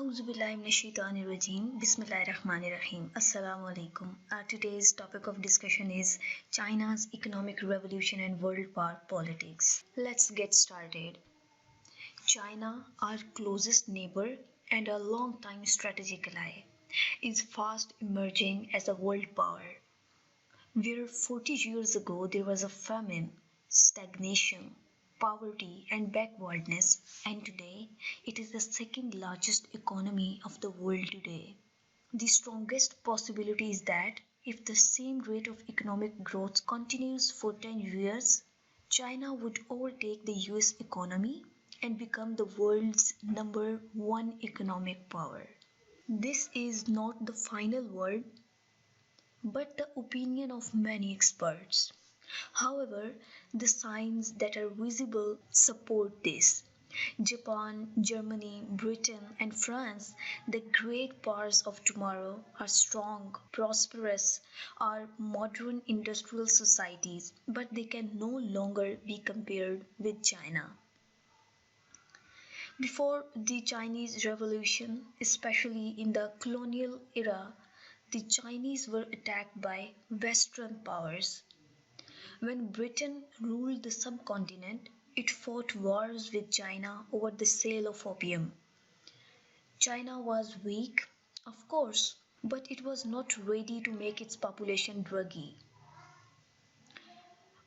Auzubillahiminashaitanirrajim. Bismillahirrahmanirrahim. Assalamu alaikum. Today's topic of discussion is China's economic revolution and world power politics. Let's get started. China, our closest neighbor and a long-time strategic ally, is fast emerging as a world power. Where 40 years ago there was a famine, stagnation, poverty, and backwardness, and today it is the second largest economy of the world today. The strongest possibility is that if the same rate of economic growth continues for 10 years, China would overtake the US economy and become the world's number one economic power. This is not the final word, but the opinion of many experts. However, the signs that are visible support this. Japan, Germany, Britain, and France, the great powers of tomorrow, are strong, prosperous, are modern industrial societies, but they can no longer be compared with China. Before the Chinese Revolution, especially in the colonial era, the Chinese were attacked by Western powers. When Britain ruled the subcontinent, it fought wars with China over the sale of opium. China was weak, of course, but it was not ready to make its population druggy.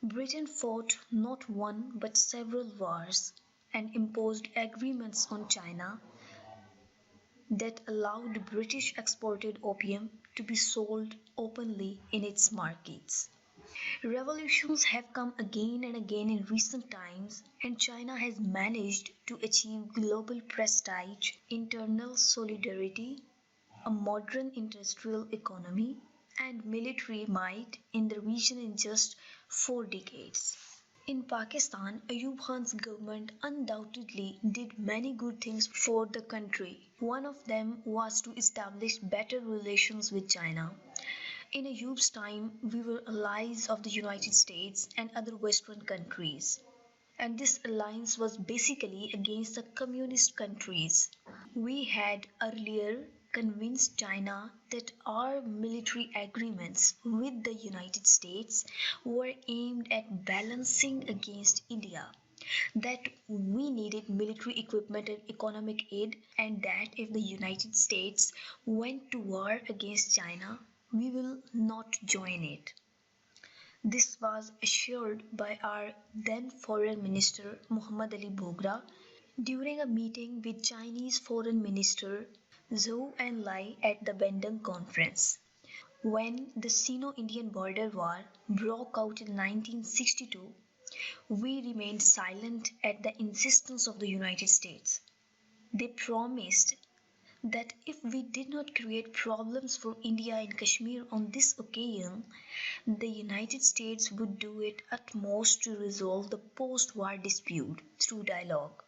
Britain fought not one but several wars and imposed agreements on China that allowed British exported opium to be sold openly in its markets. Revolutions have come again and again in recent times, and China has managed to achieve global prestige, internal solidarity, a modern industrial economy, and military might in the region in just 4 decades. In Pakistan, Ayub Khan's government undoubtedly did many good things for the country. One of them was to establish better relations with China. In Ayub's time, we were allies of the United States and other Western countries. And this alliance was basically against the communist countries. We had earlier convinced China that our military agreements with the United States were aimed at balancing against India, that we needed military equipment and economic aid, and that if the United States went to war against China, we will not join it. This was assured by our then Foreign Minister Muhammad Ali Bogra during a meeting with Chinese Foreign Minister Zhou Enlai at the Bandung Conference. When the Sino-Indian border war broke out in 1962, we remained silent at the insistence of the United States. They promised that if we did not create problems for India and Kashmir on this occasion, the United States would do its utmost to resolve the post-war dispute through dialogue.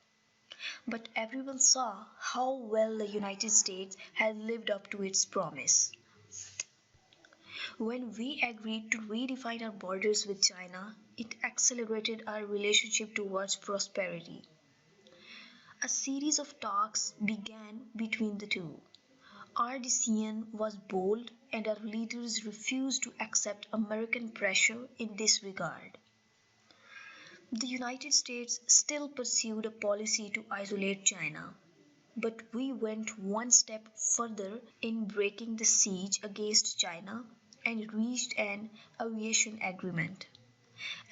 But everyone saw how well the United States had lived up to its promise. When we agreed to redefine our borders with China, it accelerated our relationship towards prosperity. A series of talks began between the two. Our decision was bold, and our leaders refused to accept American pressure in this regard. The United States still pursued a policy to isolate China, but we went one step further in breaking the siege against China and reached an aviation agreement.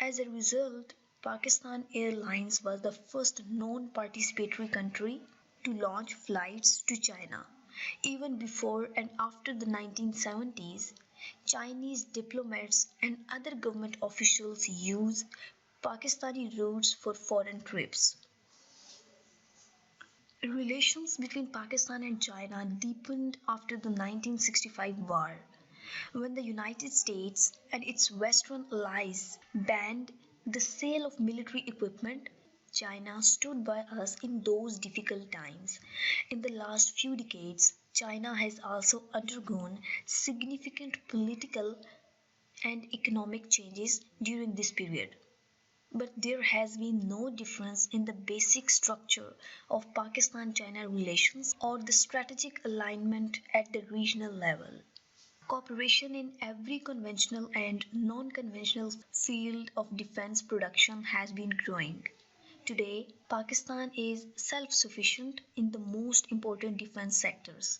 As a result, Pakistan Airlines was the first non-participatory country to launch flights to China. Even before and after the 1970s, Chinese diplomats and other government officials use Pakistani routes for foreign trips. Relations between Pakistan and China deepened after the 1965 war, when the United States and its Western allies banned the sale of military equipment. China stood by us in those difficult times. In the last few decades, China has also undergone significant political and economic changes during this period. But there has been no difference in the basic structure of Pakistan-China relations or the strategic alignment at the regional level. Cooperation in every conventional and non-conventional field of defense production has been growing. Today, Pakistan is self-sufficient in the most important defense sectors.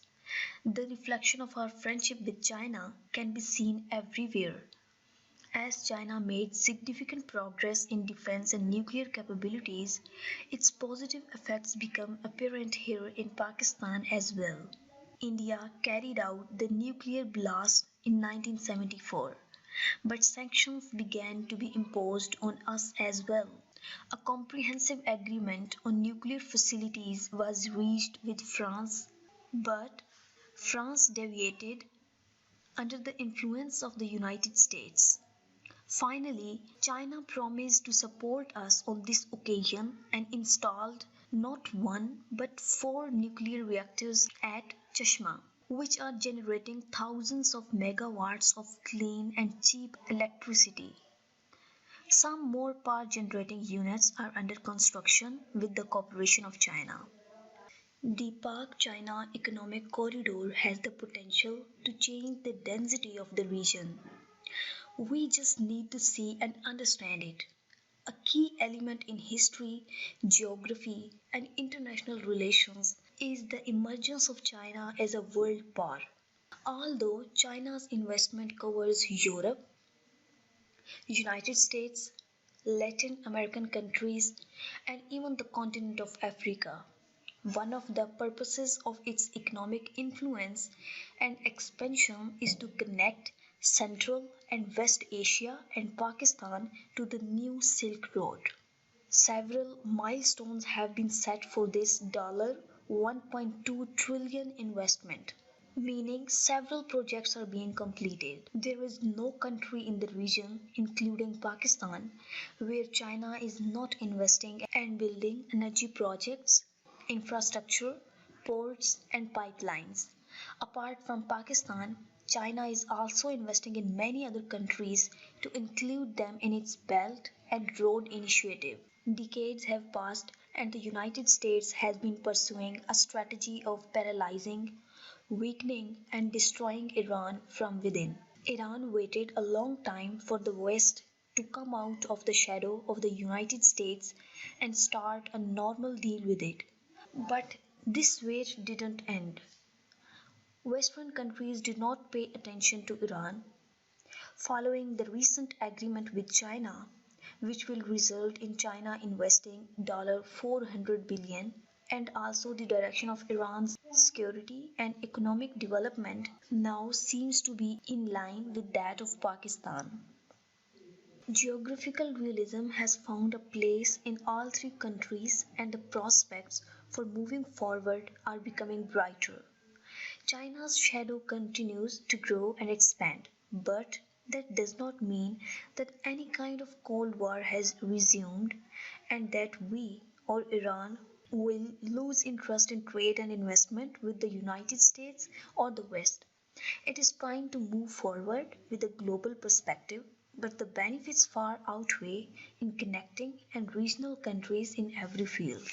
The reflection of our friendship with China can be seen everywhere. As China made significant progress in defense and nuclear capabilities, its positive effects become apparent here in Pakistan as well. India carried out the nuclear blast in 1974, but sanctions began to be imposed on us as well. A comprehensive agreement on nuclear facilities was reached with France, but France deviated under the influence of the United States. Finally, China promised to support us on this occasion and installed not one but four nuclear reactors at Chashma, which are generating thousands of megawatts of clean and cheap electricity. Some more power generating units are under construction with the cooperation of China. The Pak-China economic corridor has the potential to change the density of the region. We just need to see and understand it. A key element in history, geography, and international relations is the emergence of China as a world power. Although China's investment covers Europe, United States, Latin American countries, and even the continent of Africa, one of the purposes of its economic influence and expansion is to connect Central and West Asia and Pakistan to the new Silk Road. Several milestones have been set for this $1.2 trillion investment, meaning several projects are being completed. There is no country in the region, including Pakistan, where China is not investing and building energy projects, infrastructure, ports, and pipelines. Apart from Pakistan, China is also investing in many other countries to include them in its Belt and Road Initiative. Decades have passed, and the United States has been pursuing a strategy of paralyzing, weakening, and destroying Iran from within. Iran waited a long time for the West to come out of the shadow of the United States and start a normal deal with it. But this wait didn't end. Western countries did not pay attention to Iran. Following the recent agreement with China, which will result in China investing $400 billion, and also the direction of Iran's security and economic development now seems to be in line with that of Pakistan. Geographical realism has found a place in all three countries, and the prospects for moving forward are becoming brighter. China's shadow continues to grow and expand, but that does not mean that any kind of Cold War has resumed and that we or Iran will lose interest in trade and investment with the United States or the West. It is trying to move forward with a global perspective, but the benefits far outweigh in connecting and regional countries in every field.